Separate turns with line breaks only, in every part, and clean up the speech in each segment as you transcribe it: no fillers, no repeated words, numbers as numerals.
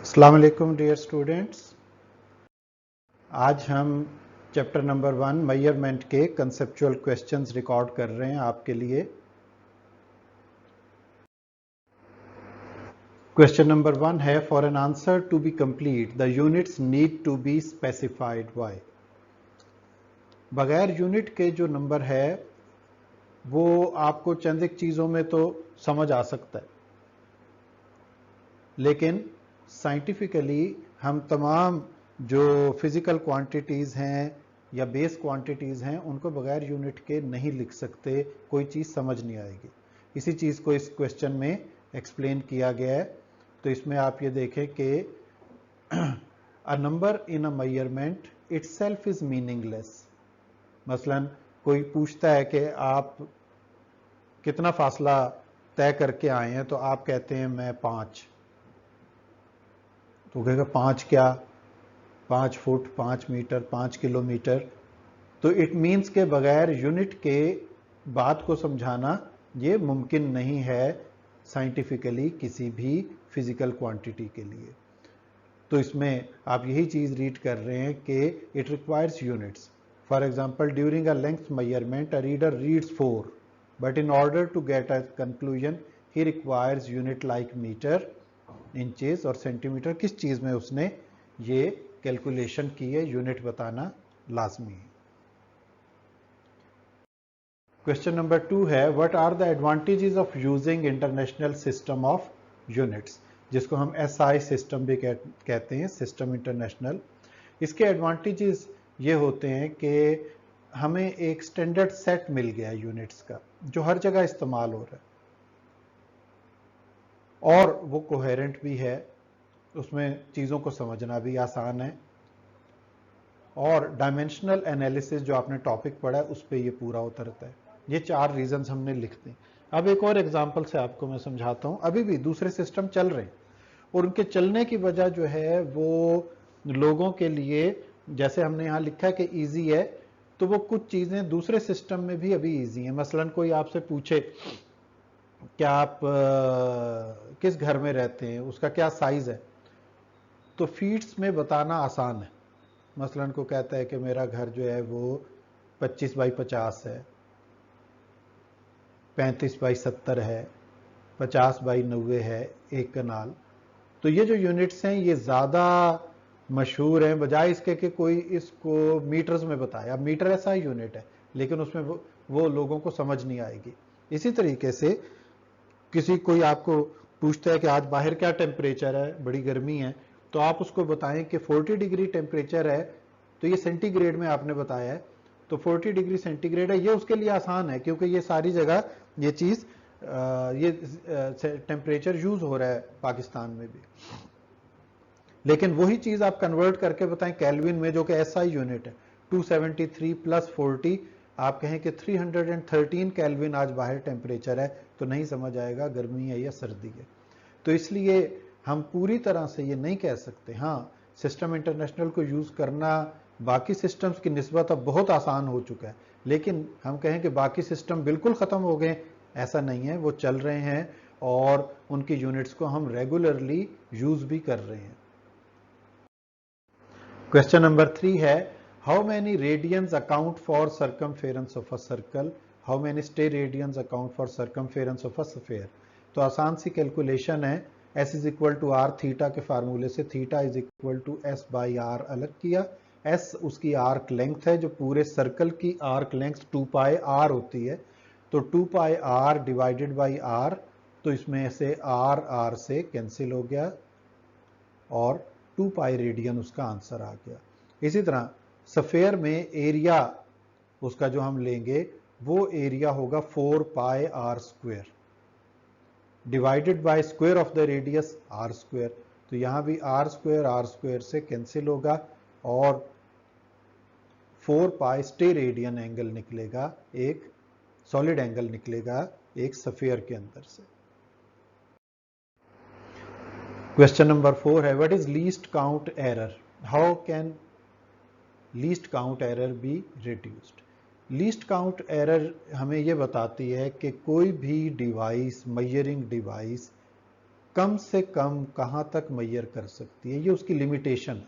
अस्सलाम वालेकुम dear students. आज हम चैप्टर नंबर 1 मेजरमेंट के कंसेप्चुअल क्वेश्चंस रिकॉर्ड कर रहे हैं आपके लिए। क्वेश्चन नंबर 1 है, for an answer to be complete the units need to be specified by. बगैर यूनिट के जो नंबर है वो आपको चंद एक चीज़ों में तो समझ आ सकता है, लेकिन साइंटिफिकली हम तमाम जो फिजिकल क्वांटिटीज़ हैं या बेस क्वांटिटीज़ हैं उनको बगैर यूनिट के नहीं लिख सकते, कोई चीज़ समझ नहीं आएगी। इसी चीज़ को इस क्वेश्चन में एक्सप्लेन किया गया है। तो इसमें आप ये देखें कि a number in a measurement itself is meaningless. मसलन कोई पूछता है कि आप कितना फासला तय करके आए हैं, तो आप कहते हैं मैं 5। तो कहेगा 5 क्या, 5 फुट, 5 मीटर, 5 किलोमीटर। तो इट मीन्स के बगैर यूनिट के बात को समझाना ये मुमकिन नहीं है साइंटिफिकली किसी भी फिजिकल क्वांटिटी के लिए। तो इसमें आप यही चीज़ रीड कर रहे हैं कि it requires units. For example, during a length measurement a reader reads 4, but in order to get a conclusion he requires unit like metre, inches और सेंटीमीटर। किस चीज़ में उसने ये कैलकुलेशन की है, यूनिट बताना लाजमी है। क्वेश्चन नंबर 2 है, what are the advantages of using international system of units, जिसको हम एसआई सिस्टम भी कहते हैं, सिस्टम इंटरनेशनल। इसके एडवांटेजेस ये होते हैं कि हमें एक स्टैंडर्ड सेट मिल गया यूनिट्स का जो हर जगह इस्तेमाल हो रहा है, और वो कोहेरेंट भी है, उसमें चीज़ों को समझना भी आसान है, और डायमेंशनल एनालिसिस जो आपने टॉपिक पढ़ा है उस पर ये पूरा उतरता है। ये 4 रीजंस हमने लिख दी। अब एक और एग्जांपल से आपको मैं समझाता हूँ। अभी भी दूसरे सिस्टम चल रहे हैं और उनके चलने की वजह जो है वो लोगों के लिए, जैसे हमने यहाँ लिखा है कि ईजी है, तो वो कुछ चीज़ें दूसरे सिस्टम में भी अभी ईजी हैं। मसलन कोई आपसे पूछे क्या आप किस घर में रहते हैं, उसका क्या साइज है, तो फीट्स में बताना आसान है। मसलन को कहता है कि मेरा घर जो है वो 25 बाई 50 है, 35 बाई 70 है, 50 बाई 90 है, 1 कनाल। तो ये जो यूनिट्स हैं ये ज़्यादा मशहूर हैं, बजाय इसके कि कोई इसको मीटर्स में बताए। अब मीटर ऐसा यूनिट है, लेकिन उसमें वो लोगों को समझ नहीं आएगी। इसी तरीके से किसी कोई आपको पूछता है कि आज बाहर क्या टेम्परेचर है, बड़ी गर्मी है, तो आप उसको बताएं कि 40 डिग्री टेम्परेचर है, तो ये सेंटीग्रेड में आपने बताया है, तो 40 डिग्री सेंटीग्रेड है। ये उसके लिए आसान है क्योंकि ये सारी जगह ये चीज़ ये टेम्परेचर यूज हो रहा है पाकिस्तान में भी। लेकिन वही चीज़ आप कन्वर्ट करके बताएं केल्विन में, जो कि एसआई यूनिट है, 273 प्लस 40, आप कहें कि 313 केल्विन आज बाहर टेम्परेचर है, तो नहीं समझ आएगा गर्मी है या सर्दी है। तो इसलिए हम पूरी तरह से ये नहीं कह सकते। हाँ, सिस्टम इंटरनेशनल को यूज़ करना बाकी सिस्टम्स की निस्बत अब बहुत आसान हो चुका है, लेकिन हम कहें कि बाकी सिस्टम बिल्कुल ख़त्म हो गए, ऐसा नहीं है। वो चल रहे हैं और उनकी यूनिट्स को हम रेगुलरली यूज़ भी कर रहे हैं। क्वेश्चन नंबर 3 है, how many radians account for circumference of a circle, how many steradians account for circumference of a sphere. तो आसान सी कैलकुलेशन है। S is equal to R, theta के फार्मूले से theta is equal to S by R अलग किया। S उसकी आर्क लेंथ है, जो पूरे सर्कल की आर्क लेंथ 2 पाई आर होती है, तो 2 पाई आर डिवाइडेड बाई आर, तो इसमें से आर आर से कैंसिल हो गया और 2 पाई रेडियन उसका आंसर आ गया। इसी तरह सफेयर में एरिया उसका जो हम लेंगे वो एरिया होगा 4 pi R square divided by square of the radius R square. तो यहां भी आर स्क्वेयर से कैंसिल होगा और 4 पाई स्टे रेडियन एंगल निकलेगा, एक सॉलिड एंगल निकलेगा एक सफेयर के अंदर से। क्वेश्चन नंबर 4 है, what is least count error, how can least count error be reduced. Least count error हमें यह बताती है कि कोई भी डिवाइस, मेजरिंग डिवाइस, कम से कम कहां तक मैयर कर सकती है, ये उसकी लिमिटेशन है।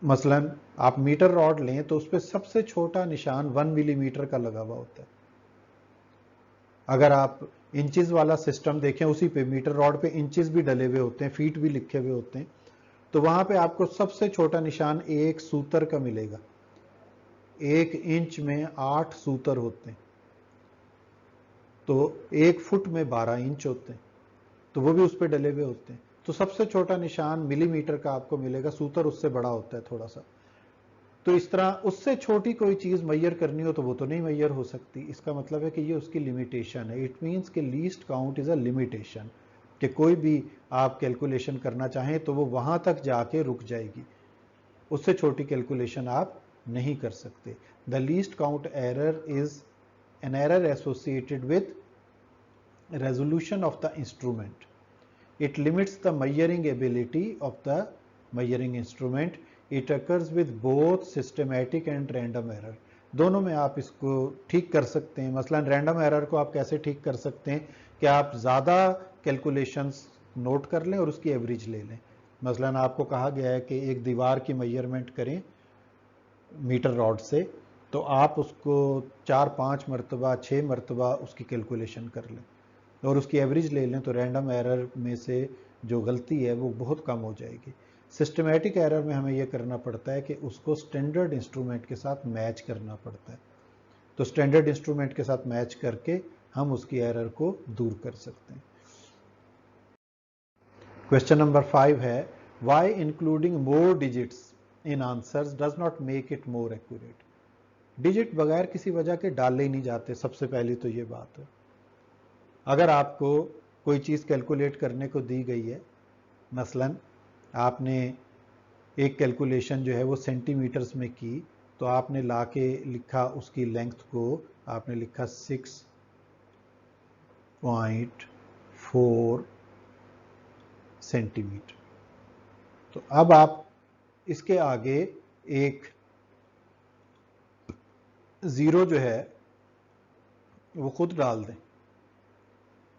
मसलन आप मीटर रॉड लें तो उस पर सबसे छोटा निशान 1 मिलीमीटर का लगा हुआ होता है। अगर आप इंचेस वाला सिस्टम देखें, उसी पे मीटर रॉड पे इंचेस भी डले हुए होते हैं, फीट भी लिखे हुए होते हैं, तो वहां पे आपको सबसे छोटा निशान 1 सूतर का मिलेगा। 1 इंच में 8 सूतर होते हैं, तो 1 फुट में 12 इंच होते हैं, तो वो भी उस पर डले हुए होते हैं। तो सबसे छोटा निशान मिलीमीटर का आपको मिलेगा, सूतर उससे बड़ा होता है थोड़ा सा। तो इस तरह उससे छोटी कोई चीज मैयर करनी हो तो वो तो नहीं मैयर हो सकती। इसका मतलब है कि ये उसकी लिमिटेशन है। इट मीन्स कि least count is a limitation, कि कोई भी आप कैलकुलेशन करना चाहें तो वो वहां तक जाके रुक जाएगी, उससे छोटी कैलकुलेशन आप नहीं कर सकते। The least count error is an error associated with resolution of the instrument. It limits the measuring ability of the measuring instrument. It occurs with both systematic and random error. दोनों में आप इसको ठीक कर सकते हैं। मसलन रैंडम एरर को आप कैसे ठीक कर सकते हैं कि आप ज़्यादा कैलकुलेशंस नोट कर लें और उसकी एवरेज ले लें। मसलन आपको कहा गया है कि एक दीवार की मेजरमेंट करें मीटर रॉड से, तो आप उसको 4-5 मरतबा 6 मरतबा उसकी कैलकुलेशन कर लें और उसकी एवरेज ले लें, तो रैंडम एरर में से जो गलती है वो बहुत कम हो जाएगी। सिस्टमेटिक एरर में हमें यह करना पड़ता है कि उसको स्टैंडर्ड इंस्ट्रूमेंट के साथ मैच करना पड़ता है। तो स्टैंडर्ड इंस्ट्रूमेंट के साथ मैच करके हम उसकी एरर को दूर कर सकते हैं। क्वेश्चन नंबर 5 है, why including more digits in answers does not make it more accurate. Digit बगैर किसी वजह के डाले ही नहीं जाते। सबसे पहली तो ये बात है, अगर आपको कोई चीज़ कैलकुलेट करने को दी गई है, मसलन आपने एक कैलकुलेशन जो है वो सेंटीमीटर्स में की, तो आपने ला के लिखा उसकी लेंथ को, आपने लिखा 6.4 सेंटीमीटर। तो अब आप इसके आगे एक ज़ीरो जो है वो खुद डाल दें।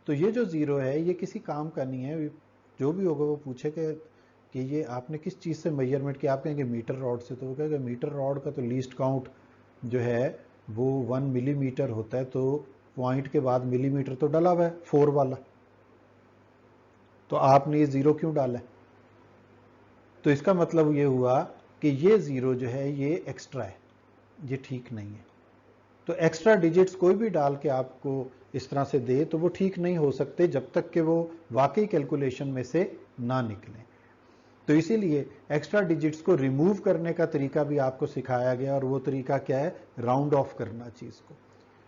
तो ये जो ज़ीरो है ये किसी काम का नहीं है। जो भी होगा वो पूछे कि ये आपने किस चीज़ से मेजरमेंट किया, आप कहेंगे मीटर रॉड से, तो वो कहेगा मीटर रॉड का तो लीस्ट काउंट जो है वो 1 मिलीमीटर होता है, तो पॉइंट के बाद मिलीमीटर तो डला हुआ है 4 वाला, तो आपने ये ज़ीरो क्यों डाला है। तो इसका मतलब ये हुआ कि ये ज़ीरो जो है ये एक्स्ट्रा है, ये ठीक नहीं है। तो एक्स्ट्रा डिजिट्स कोई भी डाल के आपको इस तरह से दे तो वो ठीक नहीं हो सकते जब तक कि वो वाकई कैलकुलेशन में से ना निकले। तो इसीलिए एक्स्ट्रा डिजिट्स को रिमूव करने का तरीका भी आपको सिखाया गया, और वो तरीका क्या है, राउंड ऑफ करना चीज़ को।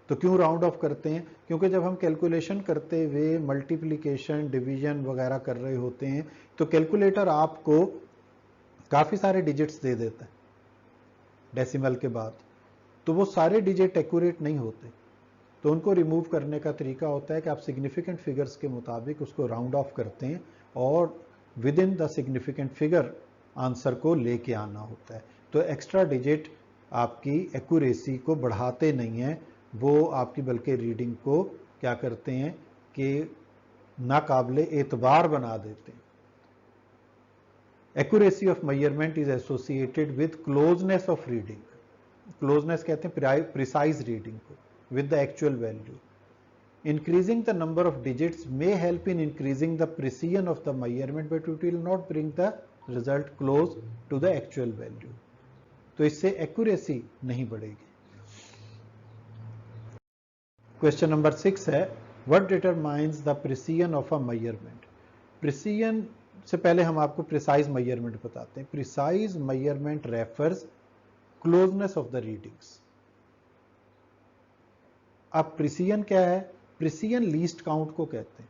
तो क्यों राउंड ऑफ करते हैं, क्योंकि जब हम कैलकुलेशन करते हुए मल्टीप्लिकेशन डिवीजन वगैरह कर रहे होते हैं तो कैलकुलेटर आपको काफ़ी सारे डिजिट्स दे देता है डेसिमल के बाद, तो वो सारे डिजिट एक्यूरेट नहीं होते। तो उनको रिमूव करने का तरीका होता है कि आप सिग्निफिकेंट फिगर्स के मुताबिक उसको राउंड ऑफ करते हैं और with in the significant figure answer को लेके आना होता है। तो एक्स्ट्रा डिजिट आपकी एक्यूरेसी को बढ़ाते नहीं हैं, वो आपकी बल्कि रीडिंग को क्या करते हैं कि नाकाबिले एतबार बना देते हैं। Accuracy of measurement is associated with closeness of reading. Closeness कहते हैं प्रिसाइज रीडिंग को, with the actual value. Increasing the number of digits may help in increasing the precision of the measurement, but it will not bring the result close to the actual value. तो इससे accuracy नहीं बढ़ेगी। Question number 6 है, what determines the precision of a measurement. Precision से पहले हम आपको precise measurement बताते हैं। Precise measurement refers closeness of the readings. अब प्रिसीजन क्या है, प्रिसीजन लीस्ट काउंट को कहते हैं।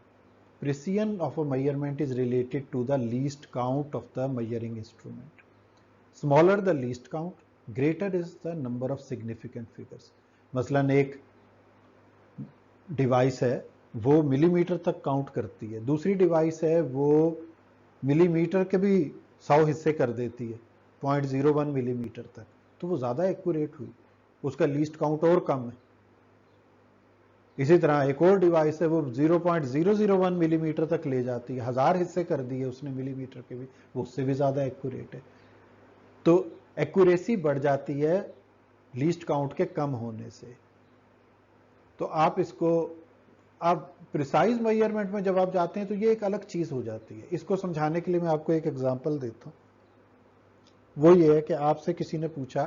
Precision of a measurement is related to the least count of the measuring instrument. Smaller the least count, greater is the number of significant figures. मसलन एक device है वो मिलीमीटर तक काउंट करती है, दूसरी डिवाइस है वो मिलीमीटर के भी 100 हिस्से कर देती है, 0.01 मिलीमीटर तक, तो वो ज़्यादा एक्यूरेट हुई, उसका लीस्ट काउंट और कम है। इसी तरह एक और डिवाइस है, वो 0.001 मिलीमीटर तक ले जाती है, 1000 हिस्से कर दिए उसने मिलीमीटर के भी, वो उससे भी ज्यादा एक्यूरेट है। तो एक्यूरेसी बढ़ जाती है लीस्ट काउंट के कम होने से। तो आप इसको, आप प्रिसाइज मेजरमेंट में जब आप जाते हैं तो ये एक अलग चीज हो जाती है। इसको समझाने के लिए मैं आपको एक एग्जांपल देता हूं। वो ये है कि आपसे किसी ने पूछा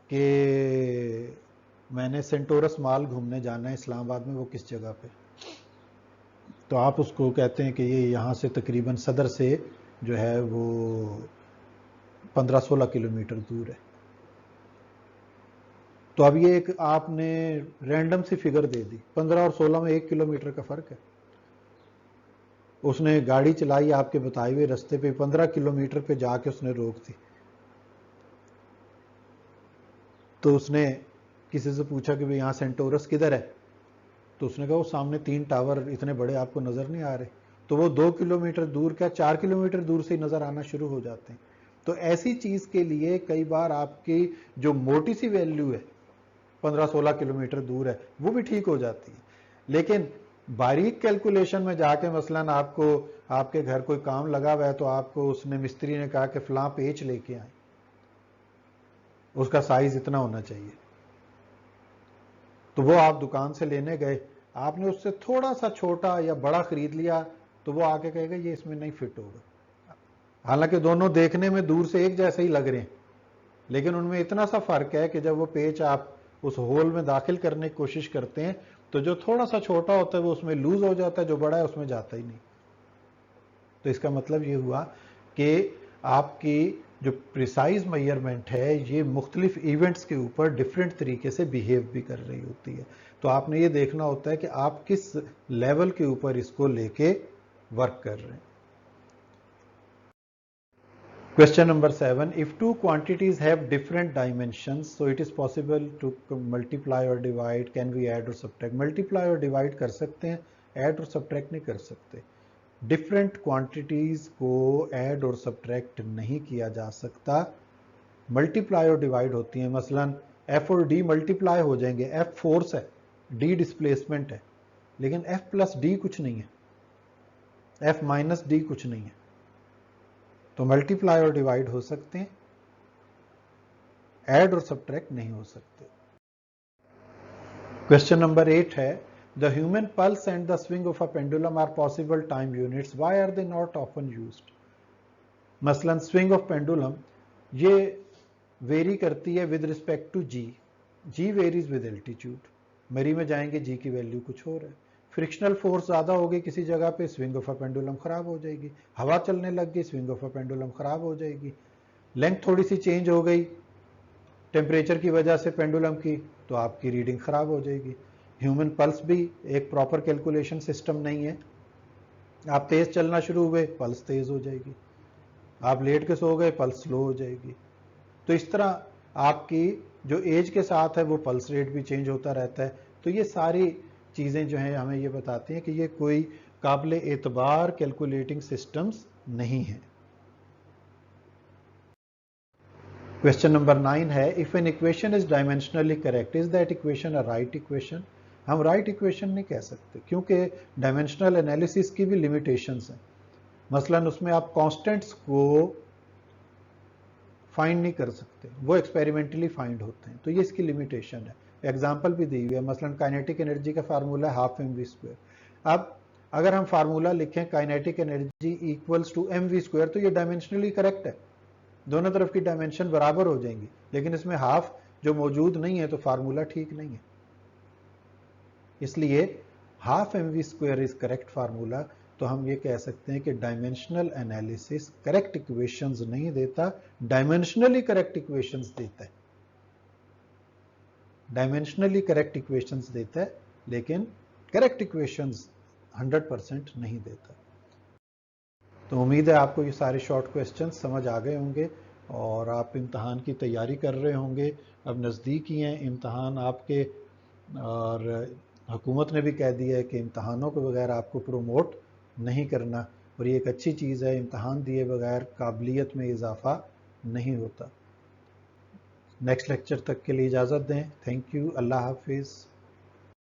कि मैंने सेंटोरस मॉल घूमने जाना है इस्लामाबाद में, वो किस जगह पे, तो आप उसको कहते हैं कि ये यहाँ से तकरीबन सदर से जो है वो 15-16 किलोमीटर दूर है। तो अब ये एक आपने रैंडम सी फिगर दे दी, 15 और 16 में 1 किलोमीटर का फर्क है। उसने गाड़ी चलाई आपके बताए हुए रास्ते पे, 15 किलोमीटर पे जाके उसने रोक दी। तो उसने किसी से पूछा कि भाई यहाँ सेंटोरस किधर है, तो उसने कहा वो सामने 3 टावर इतने बड़े आपको नजर नहीं आ रहे। तो वो 2 किलोमीटर दूर, क्या 4 किलोमीटर दूर से ही नजर आना शुरू हो जाते हैं। तो ऐसी चीज के लिए कई बार आपकी जो मोटी सी वैल्यू है 15-16 किलोमीटर दूर है, वो भी ठीक हो जाती है। लेकिन बारीक कैलकुलेशन में जाके मसलन आपको, आपके घर कोई काम लगा हुआ है, तो आपको उसने मिस्त्री ने कहा कि फलां पेच लेके आए, उसका साइज इतना होना चाहिए। तो वो आप दुकान से लेने गए, आपने उससे थोड़ा सा छोटा या बड़ा खरीद लिया, तो वो आके कहेगा ये इसमें नहीं फिट होगा। हालांकि दोनों देखने में दूर से एक जैसे ही लग रहे हैं, लेकिन उनमें इतना सा फर्क है कि जब वो पेच आप उस होल में दाखिल करने की कोशिश करते हैं, तो जो थोड़ा सा छोटा होता है वो उसमें लूज हो जाता है, जो बड़ा है उसमें जाता ही नहीं। तो इसका मतलब ये हुआ कि आपकी जो प्रिसाइज मेजरमेंट है ये मुख्तलिफ इवेंट्स के ऊपर डिफरेंट तरीके से बिहेव भी कर रही होती है। तो आपने ये देखना होता है कि आप किस लेवल के ऊपर इसको लेके वर्क कर रहे हैं। Question number 7. If two quantities have different dimensions, so it is possible to multiply or divide. Can we add or subtract? Multiply और divide कर सकते हैं, add और subtract नहीं कर सकते। डिफरेंट क्वांटिटीज को ऐड और सब्ट्रैक्ट नहीं किया जा सकता, मल्टीप्लाई और डिवाइड होती है। मसलन एफ और डी मल्टीप्लाई हो जाएंगे, एफ फोर्स है, डी डिस्प्लेसमेंट है, लेकिन एफ प्लस डी कुछ नहीं है, एफ माइनस डी कुछ नहीं है। तो मल्टीप्लाई और डिवाइड हो सकते हैं, ऐड और सब्ट्रैक्ट नहीं हो सकते। क्वेश्चन नंबर 8 है, the human pulse and the swing of a pendulum are possible time units, why are they not often used? मसलन स्विंग ऑफ पेंडुलम ये वेरी करती है with respect to g, g varies with altitude, Murree में जाएंगे जी की value कुछ और है। फ्रिक्शनल फोर्स ज्यादा होगी किसी जगह पे, स्विंग ऑफ अ पेंडुलम खराब हो जाएगी। हवा चलने लग गई, स्विंग ऑफ अ पेंडुलम खराब हो जाएगी। लेंथ थोड़ी सी चेंज हो गई टेम्परेचर की वजह से पेंडुलम की, तो आपकी रीडिंग खराब हो जाएगी। ह्यूमन पल्स भी एक प्रॉपर कैलकुलेशन सिस्टम नहीं है, आप तेज चलना शुरू हुए पल्स तेज हो जाएगी, आप लेट के सो गए पल्स स्लो हो जाएगी। तो इस तरह आपकी जो एज के साथ है वो पल्स रेट भी चेंज होता रहता है। तो ये सारी चीजें जो हैं हमें ये बताती हैं कि ये कोई काबिल एतबार कैलकुलेटिंग सिस्टम्स नहीं है। क्वेश्चन नंबर 9 है, if an equation is dimensionally correct, is that equation a right equation? हम राइट इक्वेशन नहीं कह सकते, क्योंकि डायमेंशनल एनालिसिस की भी लिमिटेशंस हैं। मसलन उसमें आप कांस्टेंट्स को फाइंड नहीं कर सकते, वो एक्सपेरिमेंटली फाइंड होते हैं, तो ये इसकी लिमिटेशन है। एग्जाम्पल भी दी हुई है, मसलन काइनेटिक एनर्जी का फार्मूला है ½ mv²। अब अगर हम फार्मूला लिखें kinetic energy equals to mv², तो ये डायमेंशनली करेक्ट है, दोनों तरफ की डायमेंशन बराबर हो जाएंगी। लेकिन इसमें हाफ जो मौजूद नहीं है, तो फार्मूला ठीक नहीं है। इसलिए ½ mv² इज करेक्ट फार्मूला। तो हम ये कह सकते हैं कि डायमेंशनल एनालिसिस करेक्ट इक्वेशंस नहीं देता, डायमेंशनली करेक्ट इक्वेशंस देता है। डायमेंशनली करेक्ट इक्वेशंस देता है, लेकिन करेक्ट इक्वेशंस 100% नहीं देता। तो उम्मीद है आपको ये सारे शॉर्ट क्वेश्चंस समझ आ गए होंगे और आप इम्तहान की तैयारी कर रहे होंगे। अब नज़दीक ही हैं इम्तहान आपके, और हुकूमत ने भी कह दिया है कि इम्तहानों के बगैर आपको प्रोमोट नहीं करना, और ये एक अच्छी चीज़ है। इम्तहान दिए बगैर काबिलियत में इजाफा नहीं होता। नेक्स्ट लेक्चर तक के लिए इजाज़त दें। थैंक यू, अल्लाह हाफिज़।